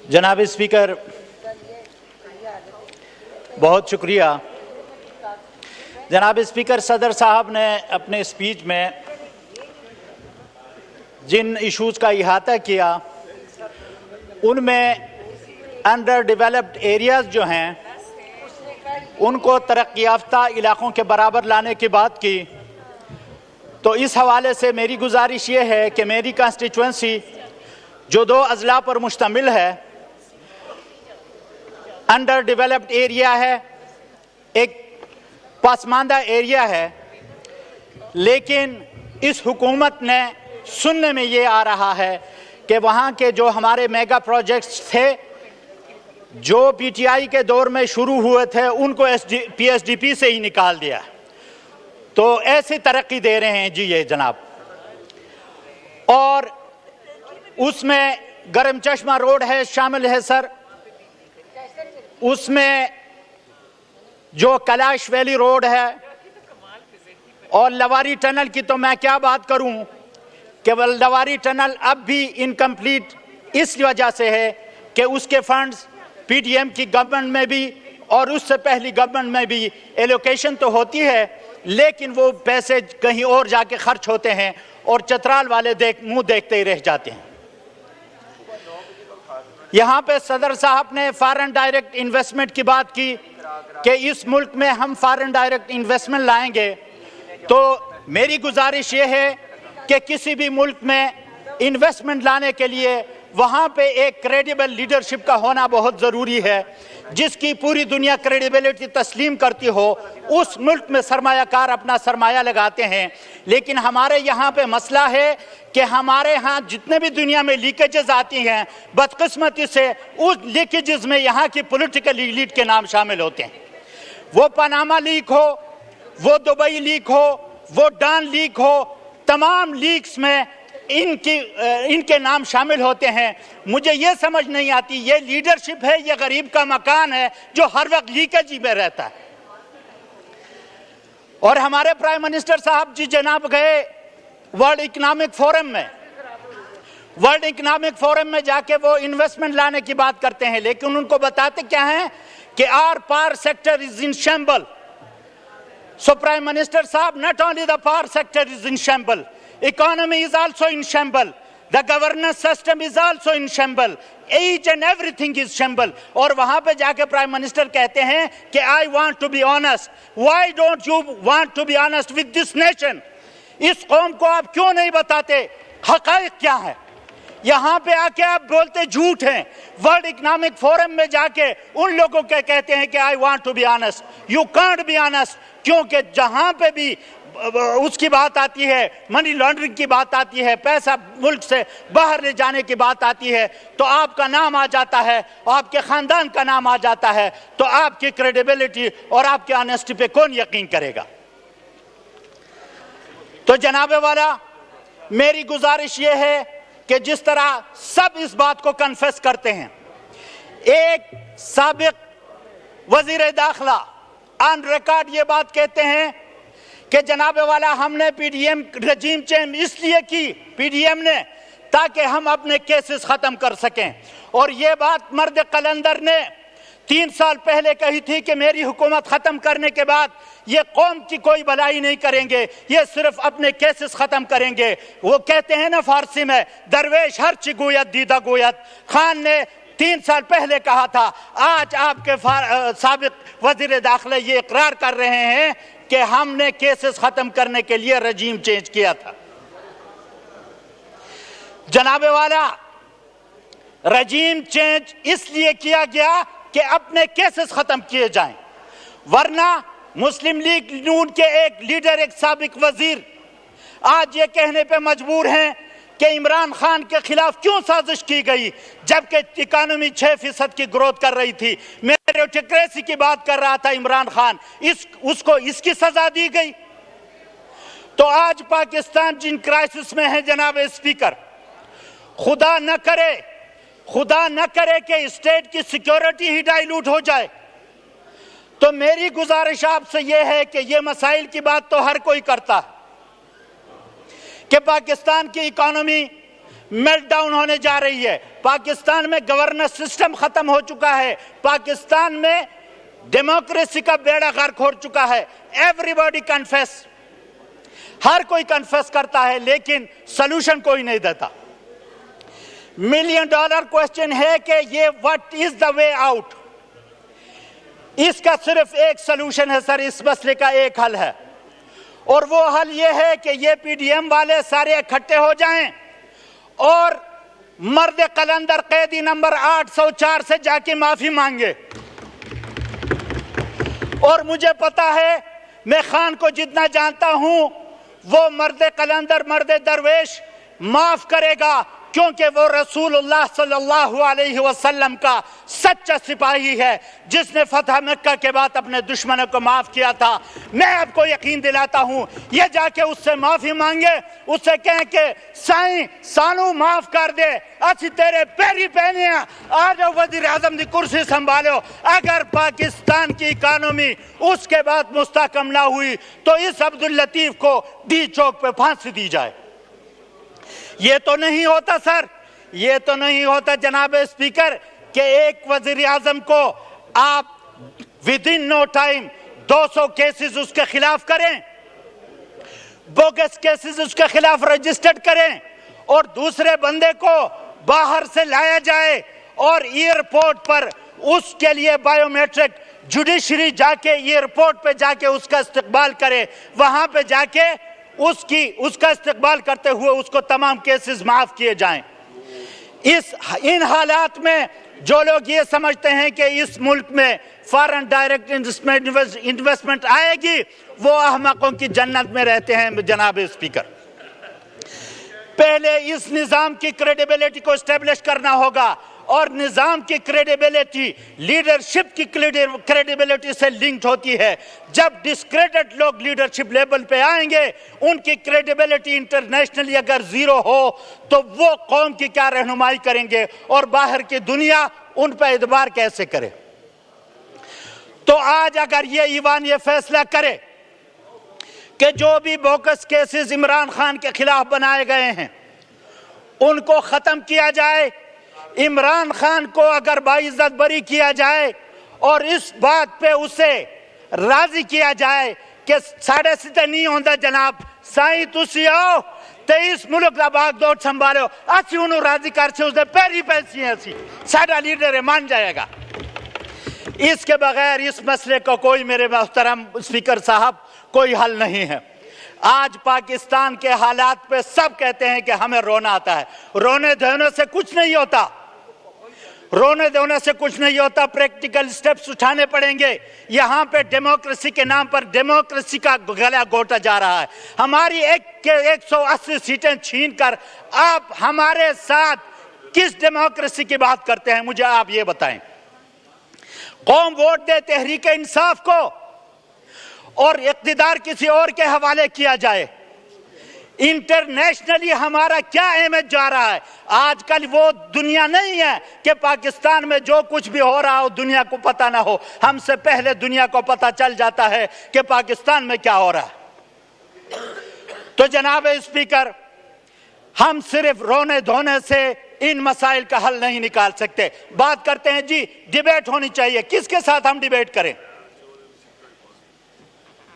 जनाब स्पीकर, बहुत शुक्रिया। जनाब स्पीकर, सदर साहब ने अपने स्पीच में जिन इश्यूज़ का इहाता किया उनमें अंडर डेवलप्ड एरियाज़ जो हैं उनको तरक्की याफ्ता इलाक़ों के बराबर लाने की बात की। तो इस हवाले से मेरी गुजारिश ये है कि मेरी कंस्टिट्यूंसी जो 2 अजला पर मुश्तमिल है, अंडर डेवलप्ड एरिया है, एक पासमानदा एरिया है, लेकिन इस हुकूमत ने सुनने में ये आ रहा है कि वहाँ के जो हमारे मेगा प्रोजेक्ट्स थे जो पीटीआई के दौर में शुरू हुए थे उनको पीएसडीपी से ही निकाल दिया। तो ऐसी तरक्की दे रहे हैं जी ये जनाब। और उसमें गरम चश्मा रोड है, शामिल है सर, उसमें जो कैलाश वैली रोड है और लवारी टनल की तो मैं क्या बात करूं कि लवारी टनल अब भी इनकम्प्लीट इस वजह से है कि उसके फंड्स पीडीएम की गवर्नमेंट में भी और उससे पहली गवर्नमेंट में भी एलोकेशन तो होती है, लेकिन वो पैसे कहीं और जाके खर्च होते हैं और चतराल वाले मुंह देखते ही रह जाते हैं। यहाँ पे सदर साहब ने फॉरेन डायरेक्ट इन्वेस्टमेंट की बात की कि इस मुल्क में हम फॉरेन डायरेक्ट इन्वेस्टमेंट लाएंगे। तो मेरी गुजारिश ये है कि किसी भी मुल्क में इन्वेस्टमेंट लाने के लिए वहाँ पे एक क्रेडिबल लीडरशिप का होना बहुत ज़रूरी है, जिसकी पूरी दुनिया क्रेडिबिलिटी तस्लीम करती हो। उस मुल्क में सरमायाकार अपना सरमाया लगाते हैं, लेकिन हमारे यहाँ पे मसला है कि हमारे यहाँ जितने भी दुनिया में लीकेजेस आती हैं, बदकिस्मती से उस लीकेजेस में यहाँ की पॉलिटिकल एलीट के नाम शामिल होते हैं। वो पनामा लीक हो, वो दुबई लीक हो, वो डान लीक हो, तमाम लीक्स में इनके नाम शामिल होते हैं। मुझे ये समझ नहीं आती ये लीडरशिप है, ये गरीब का मकान है जो हर वक्त लीकेज ही में रहता है। और हमारे प्राइम मिनिस्टर साहब जी जनाब गए वर्ल्ड इकोनॉमिक फोरम में जाके वो इन्वेस्टमेंट लाने की बात करते हैं, लेकिन उनको बताते क्या हैं कि our power sector is in shamble. So Prime Minister Saab, not only the power sector is in shambles, economy is also in shambles, the governance system is also in shambles, each and everything is shambles। और वहाँ पे जाके Prime Minister कहते हैं कि I want to be honest। Why don't you want to be honest with this nation? इस कौम को आप क्यों नहीं बताते हक़ाइक़ क्या है? यहाँ पे आके आप बोलते झूठ हैं। वर्ल्ड इकोनॉमिक फोरम में जाके उन लोगों के कहते हैं कि I want to be honest. You can't be honest, क्योंकि जहाँ पे भी उसकी बात आती है, मनी लॉन्ड्रिंग की बात आती है, पैसा मुल्क से बाहर ले जाने की बात आती है, तो आपका नाम आ जाता है, आपके ख़ानदान का नाम आ जाता है। तो आपकी क्रेडिबिलिटी और आपकी ऑनेस्टी पे कौन यकीन करेगा? तो जनाबे वाला, मेरी गुजारिश ये है कि जिस तरह सब इस बात को कन्फेस करते हैं, एक साबिक वजीर दाखिला ऑन रिकॉर्ड ये बात कहते हैं कि जनाबे वाला हमने पीडीएम रजीम चेंज इसलिए की पीडीएम ने ताकि हम अपने केसेस ख़त्म कर सकें। और ये बात मर्द कलंदर ने 3 साल पहले कही थी कि मेरी हुकूमत ख़त्म करने के बाद ये कौम की कोई भलाई नहीं करेंगे, ये सिर्फ अपने केसेस ख़त्म करेंगे। वो कहते हैं ना फारसी में, दरवेश हर ची गोयत दीदा गोयत। खान ने 3 साल पहले कहा था, आज आपके साबिक वज़ीर दाखिला ये इकरार कर रहे हैं कि हमने केसेस ख़त्म करने के लिए रजीम चेंज किया था। जनाबे वाला, रजीम चेंज इसलिए किया गया कि अपने केसेस खत्म किए जाएं, वरना मुस्लिम लीग नून के एक लीडर, एक साबिक वजीर आज ये कहने पे मजबूर हैं कि इमरान खान के खिलाफ क्यों साजिश की गई, जबकि इकानमी 6% की ग्रोथ कर रही थी। मेरिटोक्रेसी की बात कर रहा था इमरान खान, उसको इसकी सजा दी गई। तो आज पाकिस्तान जिन क्राइसिस में है जनाब स्पीकर, खुदा न करे कि स्टेट की सिक्योरिटी ही डाइल्यूट हो जाए। तो मेरी गुजारिश आपसे यह है कि ये मसाइल की बात तो हर कोई करता है कि पाकिस्तान की इकॉनमी मेल्ट डाउन होने जा रही है। पाकिस्तान में गवर्नेंस सिस्टम खत्म हो चुका है। पाकिस्तान में डेमोक्रेसी का बेड़ा गर्क हो चुका है। एवरीबॉडी कन्फेस, हर कोई कन्फेस करता है, लेकिन सॉल्यूशन कोई नहीं देता। $1 मिलियन क्वेश्चन है कि ये what is the way out. इसका सिर्फ एक सॉल्यूशन है सर, इस मसले का एक हल है, और वो हल ये है कि ये पीडीएम वाले सारे इकट्ठे हो जाएं और मर्द कलंदर कैदी नंबर 804 से जाके माफी मांगे। और मुझे पता है, मैं खान को जितना जानता हूं, वो मर्द कलंदर, मर्द दरवेश माफ करेगा, क्योंकि वो रसूलुल्लाह सल्लल्लाहु अलैहि वसल्लम का सच्चा सिपाही है, जिसने फतह मक्का के बाद अपने दुश्मनों को माफ किया था। मैं आपको यकीन दिलाता हूं, ये जाके उससे माफी मांगे, उससे कहें कि साईं सानू माफ कर दे, अच्छी तेरे पैरी पहने आ जाओ, वजीर आजम की कुर्सी संभालो। अगर पाकिस्तान की इकानमी उसके बाद मुस्तहकम ना हुई तो इस अब्दुल लतीफ को डी चौक पे फांसी दी जाए। ये तो नहीं होता सर, ये तो नहीं होता जनाब स्पीकर कि एक वजीर आजम को आप within no time 200 cases उसके खिलाफ करें, बोगस केसेस उसके खिलाफ रजिस्टर्ड करें, और दूसरे बंदे को बाहर से लाया जाए और एयरपोर्ट पर उसके लिए बायोमेट्रिक जुडिशरी जाके एयरपोर्ट पे जाके उसका इस्तकबाल करे, वहां पे जाके उसका इस्तकबाल करते हुए उसको तमाम केसेस माफ किए जाएं। इन हालात में जो लोग ये समझते हैं कि इस मुल्क में फॉरेन डायरेक्ट इन्वेस्टमेंट आएगी, वो अहमकों की जन्नत में रहते हैं जनाब स्पीकर। पहले इस निजाम की क्रेडिबिलिटी को एस्टेब्लिश करना होगा, और निजाम की क्रेडिबिलिटी लीडरशिप की क्रेडिबिलिटी से लिंक्ड होती है। जब डिस्क्रेडिट लोग लीडरशिप लेवल पे आएंगे, उनकी क्रेडिबिलिटी इंटरनेशनली अगर जीरो हो तो वो कौम की क्या रहनुमाई करेंगे और बाहर की दुनिया उन पर एतबार कैसे करे। तो आज अगर ये ईवान ये फैसला करे कि जो भी बोगस केसेस इमरान खान के खिलाफ बनाए गए हैं उनको खत्म किया जाए, इमरान खान को अगर बाइज्जत बरी किया जाए और इस बात पे उसे राजी किया जाए कि साढ़े सीधे नहीं होता जनाब, साईं तुसी आओ ते इस मुल्क का बागडोर संभालो, अच्छी उन्होंने राजी कर से उसने पैरी पैसी हैं, साडा लीडर है, मान जाएगा। इसके बगैर इस मसले को कोई, मेरे मोहतरम स्पीकर साहब, कोई हल नहीं है। आज पाकिस्तान के हालात पे सब कहते हैं कि हमें रोना आता है। रोने धोने से कुछ नहीं होता, रोने धोने से कुछ नहीं होता, प्रैक्टिकल स्टेप्स उठाने पड़ेंगे। यहाँ पे डेमोक्रेसी के नाम पर डेमोक्रेसी का गला घोटा जा रहा है। हमारी 180 सीटें छीनकर आप हमारे साथ किस डेमोक्रेसी की बात करते हैं, मुझे आप ये बताएं। कौम वोट दे तहरीक इंसाफ को और इक़्तिदार किसी और के हवाले किया जाए। इंटरनेशनली हमारा क्या इमेज जा रहा है। आजकल वो दुनिया नहीं है कि पाकिस्तान में जो कुछ भी हो रहा हो दुनिया को पता ना हो, हमसे पहले दुनिया को पता चल जाता है कि पाकिस्तान में क्या हो रहा है। तो जनाब स्पीकर, हम सिर्फ रोने धोने से इन मसाइल का हल नहीं निकाल सकते। बात करते हैं जी डिबेट होनी चाहिए, किसके साथ हम डिबेट करें,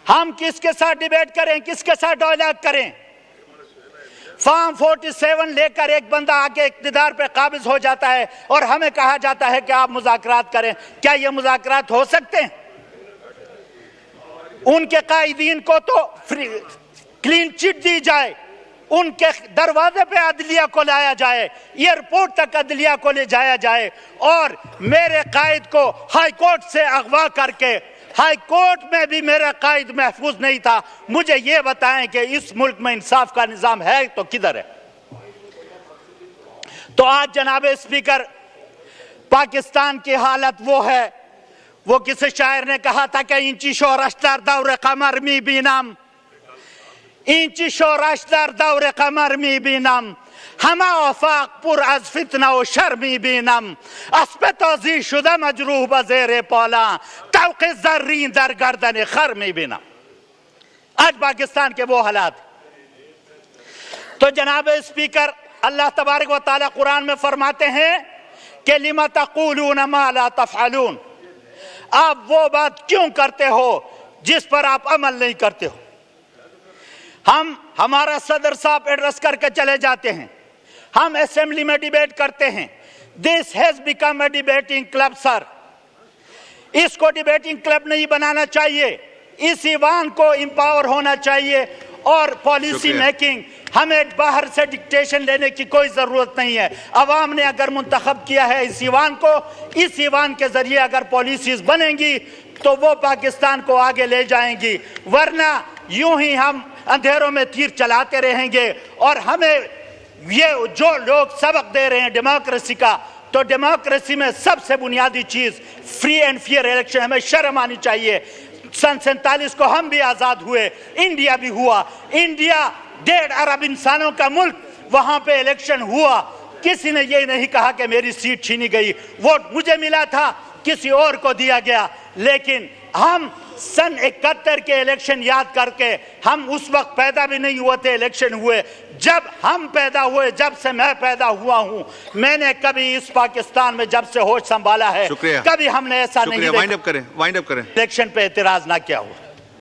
हम किसके साथ डिबेट करें, किसके साथ डायलॉग करें। फॉर्म 47 लेकर एक बंदा आके इक़्तिदार पे काबिज हो जाता है और हमें कहा जाता है कि आप मुज़ाकरात करें। क्या ये मुज़ाकरात हो सकते हैं? उनके कायदीन को तो क्लीन चिट दी जाए, उनके दरवाजे पे अदलिया को लाया जाए, एयरपोर्ट तक अदलिया को ले जाया जाए, और मेरे कायद को हाई कोर्ट से अगवा करके, हाई कोर्ट में भी मेरा कायद महफूज नहीं था। मुझे ये बताएं कि इस मुल्क में इंसाफ का निजाम है तो किधर है। तो आज जनाब स्पीकर, पाकिस्तान की हालत वो है, वो किसी शायर ने कहा था कि इंची शोराश्तार दौरे कमर मी बीनम, इंची शोराश्तार दौरे कमर मी बीनम, हमा आफाक पुर आज फितना व शर्मी बीनम, अस्पताजी शुदा मजरूह बज़ेरे पौला, तौक़े ज़र्रीन दर गर्दन खरमी बीनम। आज पाकिस्तान के वो हालात। तो जनाब स्पीकर, अल्लाह तबारक व तआला कुरान में फरमाते हैं कि लिमा तक़ूलून मा ला तफ़अलून, आप वो बात क्यों करते हो जिस पर आप अमल नहीं करते हो। हमारा सदर साहब एड्रेस करके चले जाते हैं, हम असेंबली में डिबेट करते हैं। This has become a debating club sir, इसको डिबेटिंग क्लब नहीं बनाना चाहिए। इस ईवान को एम्पावर होना चाहिए और पॉलिसी मेकिंग, हमें बाहर से डिक्टेशन लेने की कोई जरूरत नहीं है। अवाम ने अगर मुंतखब किया है इस ईवान को, इस ईवान के जरिए अगर पॉलिसीज बनेंगी तो वो पाकिस्तान को आगे ले जाएंगी, वरना यूं ही हम अंधेरों में तीर चलाते रहेंगे। और हमें ये जो लोग सबक दे रहे हैं डेमोक्रेसी का, तो डेमोक्रेसी में सबसे बुनियादी चीज फ्री एंड फेयर इलेक्शन, हमें शर्म आनी चाहिए। सन 47 को हम भी आजाद हुए, इंडिया भी हुआ। इंडिया 1.5 अरब इंसानों का मुल्क, वहां पे इलेक्शन हुआ, किसी ने ये नहीं कहा कि मेरी सीट छीनी गई, वोट मुझे मिला था, किसी और को दिया गया। लेकिन हम सन 71 के इलेक्शन याद करके, हम उस वक्त पैदा भी नहीं हुए थे, इलेक्शन हुए। जब हम पैदा हुए, जब से मैं पैदा हुआ हूं, मैंने कभी इस पाकिस्तान में जब से होश संभाला है, कभी हमने ऐसा नहीं देखा वाइंड अप करें इलेक्शन पे एतराज ना किया हुआ।